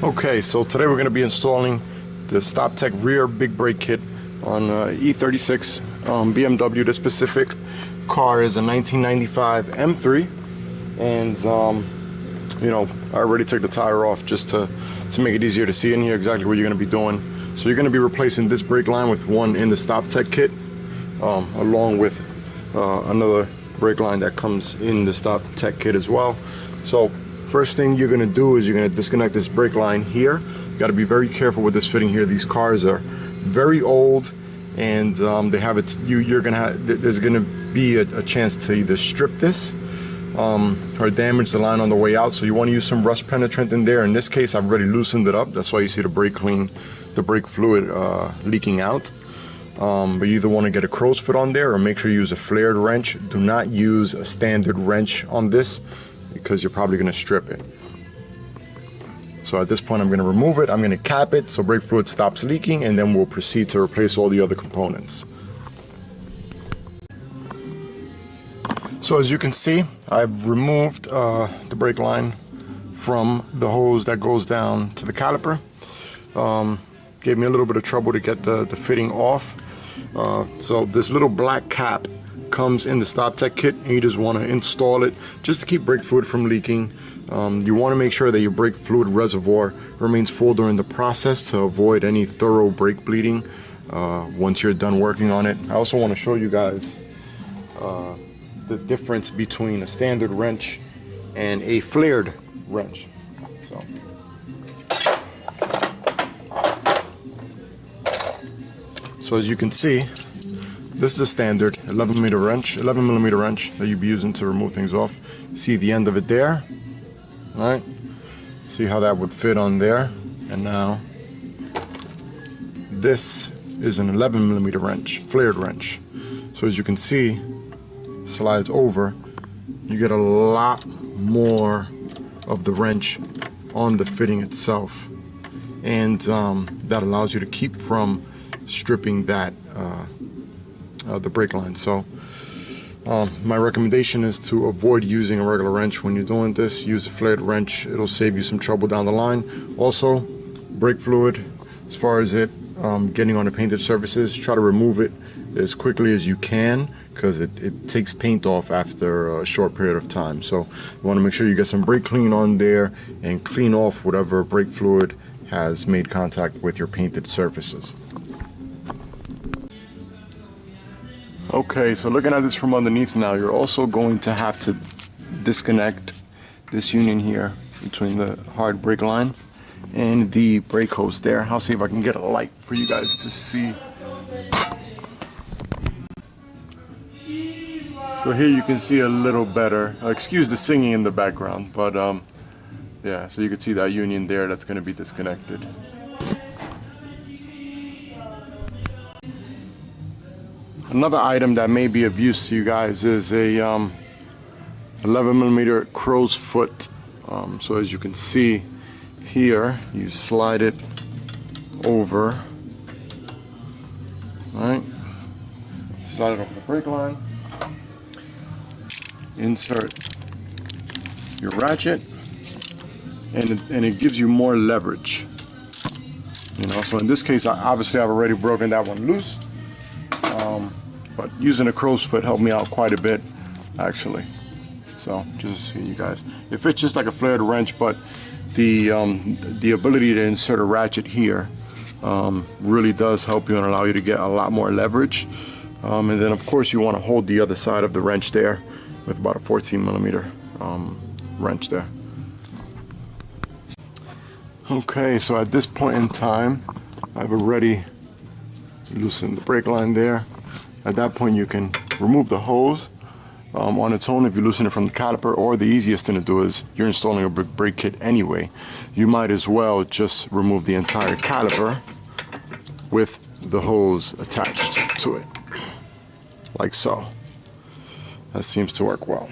Okay, so today we're going to be installing the StopTech rear big brake kit on E36 BMW. This specific car is a 1995 M3, and you know, I already took the tire off just to make it easier to see in here exactly what you're going to be doing. So you're going to be replacing this brake line with one in the StopTech kit, along with another brake line that comes in the StopTech kit as well. So first thing you're going to do is you're going to disconnect this brake line here. You got to be very careful with this fitting here. These cars are very old, and they have there's going to be a chance to either strip this or damage the line on the way out. So you want to use some rust penetrant in there. In this case, I've already loosened it up. That's why you see the brake fluid leaking out. But you either want to get a crow's foot on there or make sure you use a flared wrench. Do not use a standard wrench on this, because you're probably going to strip it. So at this point I'm going to remove it, I'm going to cap it so brake fluid stops leaking, and then we'll proceed to replace all the other components. So as you can see, I've removed the brake line from the hose that goes down to the caliper. Gave me a little bit of trouble to get the fitting off. So this little black cap comes in the StopTech kit, and you just want to install it just to keep brake fluid from leaking. You want to make sure that your brake fluid reservoir remains full during the process to avoid any thorough brake bleeding once you're done working on it. I also want to show you guys the difference between a standard wrench and a flared wrench. So as you can see, this is a standard 11mm wrench that you'd be using to remove things off. See the end of it there? All right. See how that would fit on there. And now this is an 11mm wrench, flared wrench. So as you can see, slides over. You get a lot more of the wrench on the fitting itself, and that allows you to keep from stripping that the brake line. So my recommendation is to avoid using a regular wrench when you're doing this. Use a flared wrench. It'll save you some trouble down the line. Also, brake fluid, as far as it getting on the painted surfaces, try to remove it as quickly as you can, because it takes paint off after a short period of time. So you want to make sure you get some brake clean on there and clean off whatever brake fluid has made contact with your painted surfaces. Okay, so looking at this from underneath now, you're also going to have to disconnect this union here between the hard brake line and the brake hose there. I'll see if I can get a light for you guys to see. So here you can see a little better. Excuse the singing in the background, but yeah, so you can see that union there that's going to be disconnected. Another item that may be of use to you guys is a 11mm crow's foot. So as you can see here, you slide it over, right? Slide it over the brake line. Insert your ratchet, and it gives you more leverage. You know, so in this case, obviously I've already broken that one loose. But using a crow's foot helped me out quite a bit, actually. So just to see you guys, it fits just like a flared wrench, but the ability to insert a ratchet here really does help you and allow you to get a lot more leverage. And then of course you want to hold the other side of the wrench there with about a 14mm wrench there. Okay, so at this point in time, I've already loosened the brake line there. At that point you can remove the hose on its own if you loosen it from the caliper, or the easiest thing to do is, you're installing a brake kit anyway, you might as well just remove the entire caliper with the hose attached to it, like so. That seems to work well.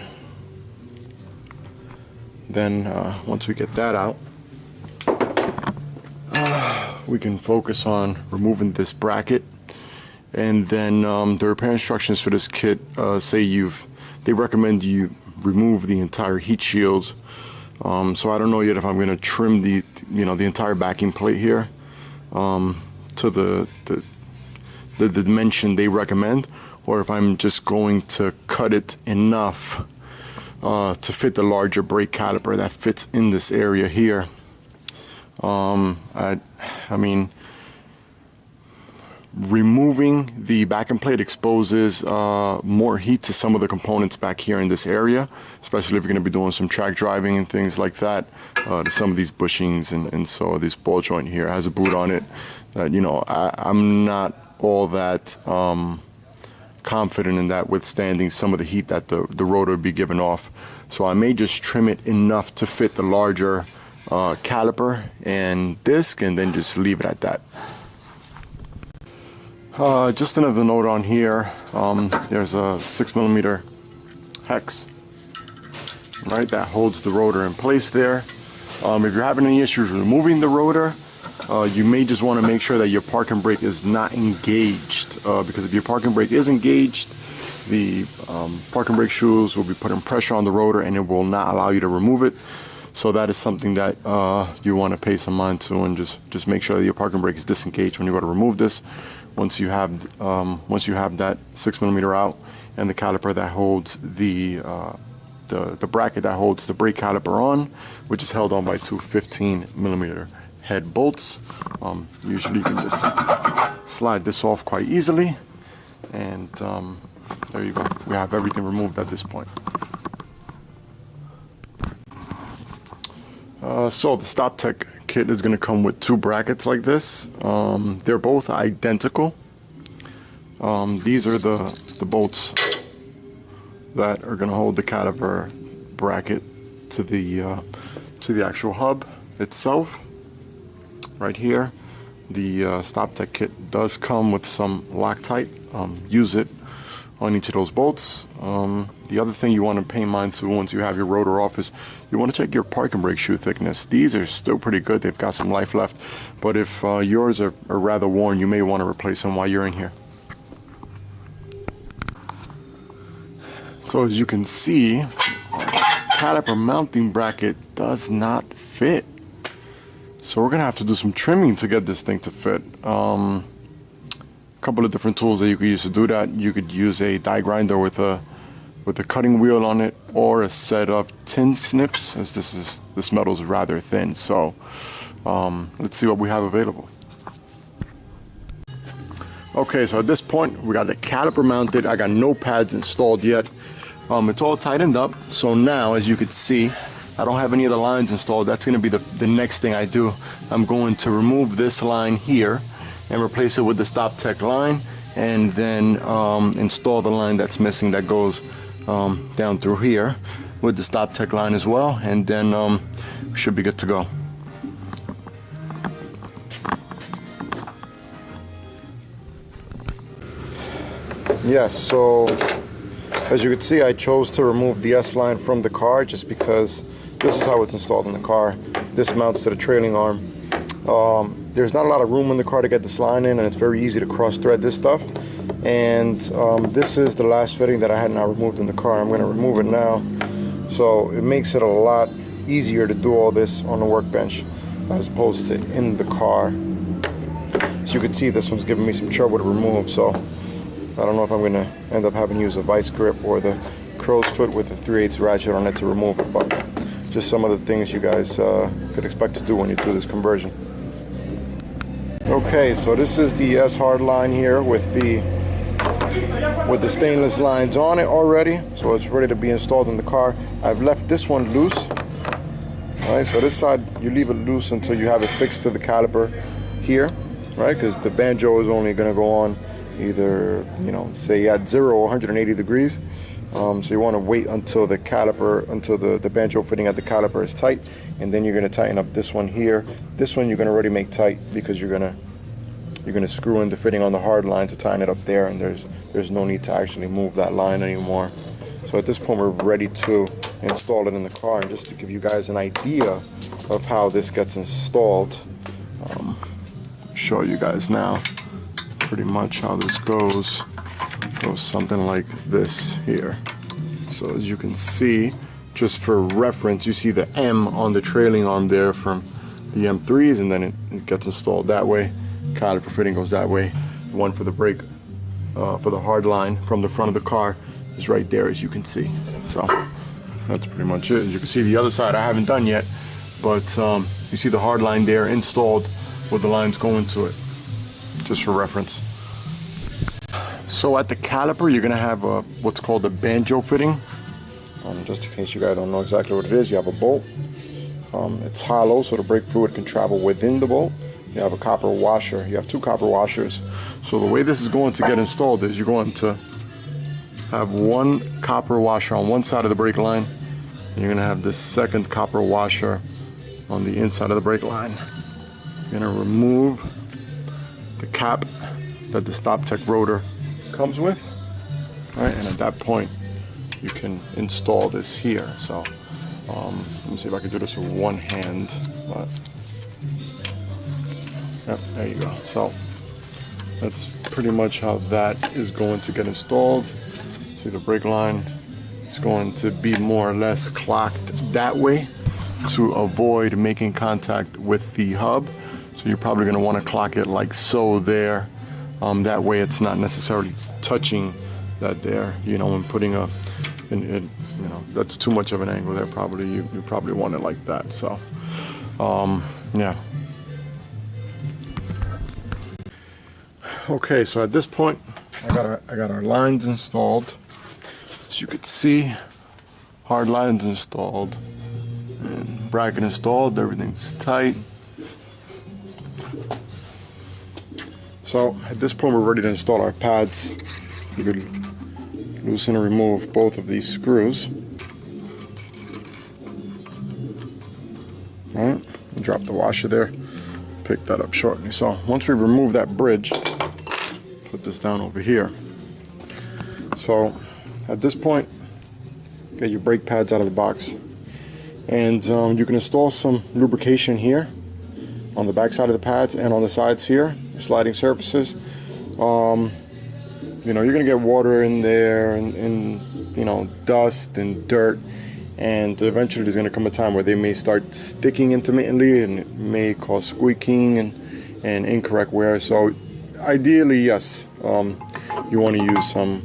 Then once we get that out, we can focus on removing this bracket. And then the repair instructions for this kit say they recommend you remove the entire heat shield So I don't know yet if I'm going to trim the entire backing plate here to the dimension they recommend, or if I'm just going to cut it enough to fit the larger brake caliper that fits in this area here. I mean, removing the backing plate exposes more heat to some of the components back here in this area, especially if you're going to be doing some track driving and things like that. To some of these bushings and so this ball joint here has a boot on it that, you know, I'm not all that confident in that withstanding some of the heat that the rotor would be giving off. So I may just trim it enough to fit the larger caliper and disc, and then just leave it at that. Just another note on here, there's a 6mm hex, right, that holds the rotor in place there. If you're having any issues removing the rotor, you may just want to make sure that your parking brake is not engaged, because if your parking brake is engaged, the parking brake shoes will be putting pressure on the rotor and it will not allow you to remove it. So that is something that you want to pay some mind to, and just make sure that your parking brake is disengaged when you go to remove this. Once you have that 6mm out and the caliper that holds the bracket that holds the brake caliper on, which is held on by two 15mm head bolts. Usually you can just slide this off quite easily, and there you go. We have everything removed at this point. So the StopTech kit is going to come with two brackets like this. They're both identical. These are the bolts that are going to hold the caliper bracket to the actual hub itself. Right here, the StopTech kit does come with some Loctite. Use it on each of those bolts. The other thing you want to pay mind to once you have your rotor off is you want to check your parking brake shoe thickness. These are still pretty good. They've got some life left. But if yours are rather worn, you may want to replace them while you're in here. So as you can see, caliper mounting bracket does not fit. So we're going to have to do some trimming to get this thing to fit. A couple of different tools that you could use to do that. You could use a die grinder with a cutting wheel on it, or a set of tin snips, as this metal is rather thin. So let's see what we have available. Okay, so at this point we got the caliper mounted. I got no pads installed yet. It's all tightened up. So now, as you can see, I don't have any of the lines installed. That's going to be the next thing I do. I'm going to remove this line here and replace it with the StopTech line, and then install the line that's missing that goes down through here with the StopTech line as well, and then we should be good to go. Yes, so as you can see, I chose to remove the S line from the car just because this is how it's installed in the car. This mounts to the trailing arm. There's not a lot of room in the car to get this line in, and it's very easy to cross thread this stuff. And this is the last fitting that I had not removed in the car. I'm going to remove it now, so it makes it a lot easier to do all this on the workbench as opposed to in the car. As you can see, this one's giving me some trouble to remove, so I don't know if I'm going to end up having to use a vice grip or the crow's foot with a 3/8 ratchet on it to remove it, but just some of the things you guys could expect to do when you do this conversion. Okay, so this is the S hard line here with the stainless lines on it already, so it's ready to be installed in the car. I've left this one loose. All right, so this side you leave it loose until you have it fixed to the caliper here, right? Because the banjo is only going to go on either, you know, say at 0 or 180 degrees. So you want to wait until the caliper, until the banjo fitting at the caliper is tight, and then you're going to tighten up this one here. This one you're going to already make tight because you're going to screw in the fitting on the hard line to tighten it up there, and there's no need to actually move that line anymore. So at this point we're ready to install it in the car. And just to give you guys an idea of how this gets installed, show you guys now pretty much how this goes. It goes something like this here. So as you can see, just for reference, you see the M on the trailing arm there from the M3s, and then it gets installed that way. Caliper fitting goes that way. The one for the brake, for the hard line from the front of the car is right there, as you can see. So that's pretty much it. As you can see, the other side I haven't done yet, but you see the hard line there installed with the lines going to it, just for reference. So at the caliper, you're gonna have what's called a banjo fitting. Just in case you guys don't know exactly what it is, you have a bolt. It's hollow, so the brake fluid can travel within the bolt. You have a copper washer. You have two copper washers. So the way this is going to get installed is you're going to have one copper washer on one side of the brake line, and you're going to have this second copper washer on the inside of the brake line. You're going to remove the cap that the StopTech rotor comes with. All right, and at that point, you can install this here. So let me see if I can do this with one hand. Yep, there you go. So that's pretty much how that is going to get installed. See, the brake line is going to be more or less clocked that way to avoid making contact with the hub. So you're probably going to want to clock it like so there. That way it's not necessarily touching that there, you know, and putting a, you know, that's too much of an angle there. Probably you probably want it like that. So yeah. Okay, so at this point I got our lines installed. As you can see, hard lines installed and bracket installed. Everything's tight. So at this point we're ready to install our pads. You could loosen and remove both of these screws. All right, drop the washer there. Pick that up shortly. So once we remove that bridge, put this down over here. So at this point, get your brake pads out of the box, and you can install some lubrication here on the back side of the pads and on the sides here, sliding surfaces. You know, you're gonna get water in there and you know, dust and dirt, and eventually there's gonna come a time where they may start sticking intermittently, and it may cause squeaking and incorrect wear. So ideally, yes, you want to use some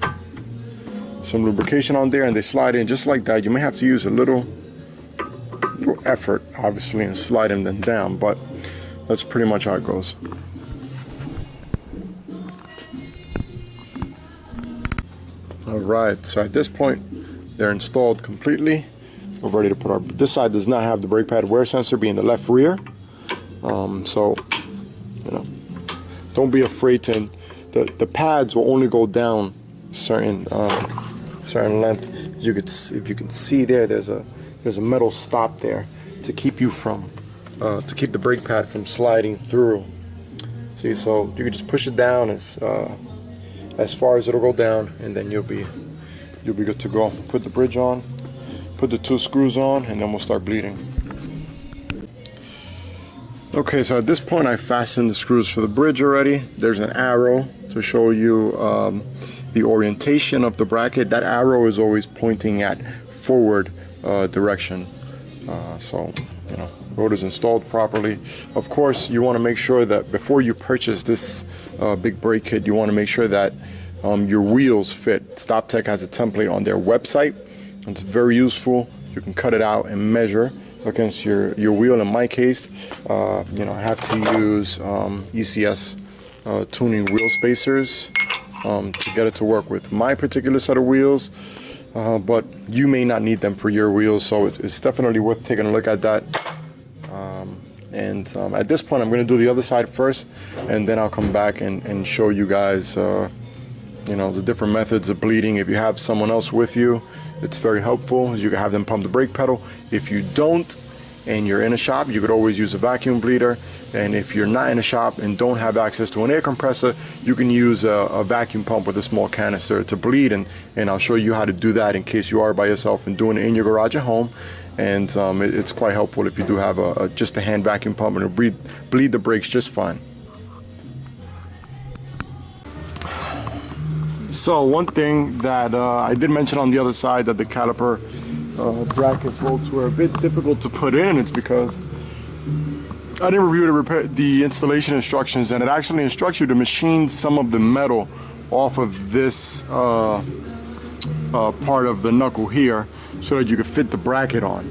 lubrication on there, and they slide in just like that. You may have to use a little effort, obviously, and slide them then down, but that's pretty much how it goes. All right, so at this point they're installed completely. We're ready to put our, this side does not have the brake pad wear sensor, being the left rear. So you know, don't be afraid to, the pads will only go down certain length. If you can see there, there's a metal stop there to keep you from to keep the brake pad from sliding through. See, so you can just push it down as far as it'll go down, and then you'll be good to go. Put the bridge on, put the two screws on, and then we'll start bleeding. Okay, so at this point I fastened the screws for the bridge already. There's an arrow to show you the orientation of the bracket. That arrow is always pointing at forward direction. So, you know, rotor's installed properly. Of course, you want to make sure that before you purchase this big brake kit, you want to make sure that your wheels fit. StopTech has a template on their website. It's very useful. You can cut it out and measure against your wheel. In my case, you know, I have to use ECS tuning wheel spacers to get it to work with my particular set of wheels, but you may not need them for your wheels, so it's definitely worth taking a look at that. At this point I'm going to do the other side first, and then I'll come back and show you guys you know, the different methods of bleeding. If you have someone else with you, it's very helpful. You can have them pump the brake pedal. If you don't, and you're in a shop, you could always use a vacuum bleeder. And if you're not in a shop and don't have access to an air compressor, you can use a vacuum pump with a small canister to bleed, and I'll show you how to do that in case you are by yourself and doing it in your garage at home. And it's quite helpful if you do have just a hand vacuum pump, and it'll bleed the brakes just fine. So one thing that I did mention on the other side, that the caliper bracket bolts were a bit difficult to put in. It's because I didn't review the installation instructions, and it actually instructs you to machine some of the metal off of this part of the knuckle here so that you could fit the bracket on.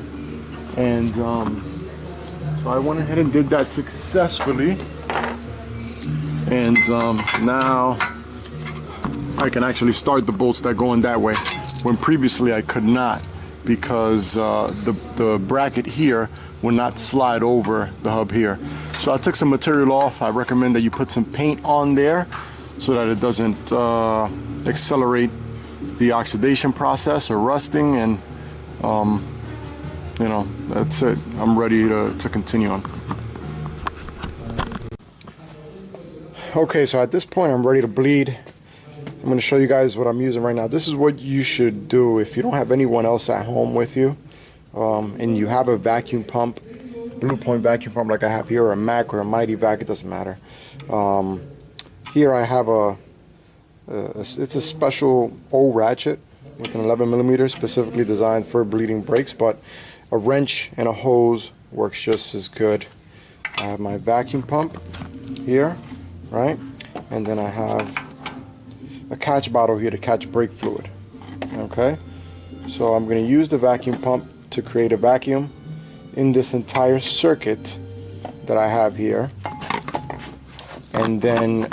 And so I went ahead and did that successfully, and now I can actually start the bolts that go in that way, when previously I could not, because the bracket here will not slide over the hub here. So I took some material off. I recommend that you put some paint on there so that it doesn't accelerate the oxidation process or rusting, and you know, that's it. I'm ready to continue on. Okay, so at this point I'm ready to bleed. I'm going to show you guys what I'm using right now. This is what you should do if you don't have anyone else at home with you, and you have a vacuum pump, Blue Point vacuum pump like I have here, or a Mac or a Mighty Vac, it doesn't matter. Here I have it's a special O ratchet with an 11mm specifically designed for bleeding brakes, but a wrench and a hose works just as good. I have my vacuum pump here, right? And then I have a catch bottle here to catch brake fluid. Okay, so I'm going to use the vacuum pump to create a vacuum in this entire circuit that I have here, and then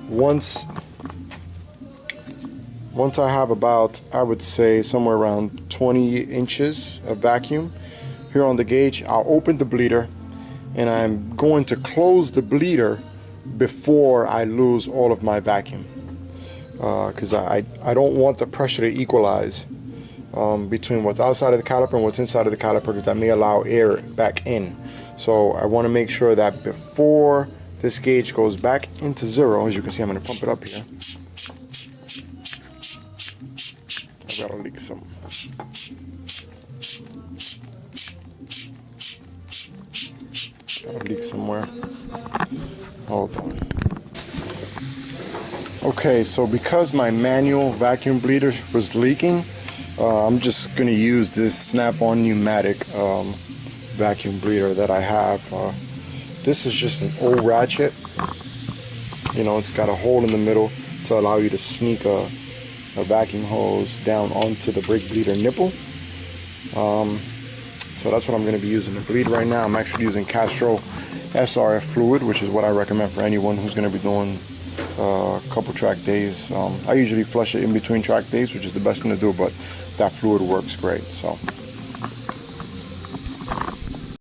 once I have about, I would say, somewhere around 20 inches of vacuum here on the gauge, I'll open the bleeder, and I'm going to close the bleeder before I lose all of my vacuum, because I don't want the pressure to equalize between what's outside of the caliper and what's inside of the caliper, because that may allow air back in. So I want to make sure that before this gauge goes back into zero, as you can see, I'm going to pump it up here. I gotta leak some. Gotta leak somewhere. Hold on. Okay, so because my manual vacuum bleeder was leaking, I'm just going to use this Snap-on pneumatic vacuum bleeder that I have. This is just an O ratchet. You know, it's got a hole in the middle to allow you to sneak a vacuum hose down onto the brake bleeder nipple. So that's what I'm going to be using to bleed right now. I'm actually using Castrol SRF fluid, which is what I recommend for anyone who's going to be doing a couple track days. I usually flush it in between track days, which is the best thing to do, but that fluid works great. So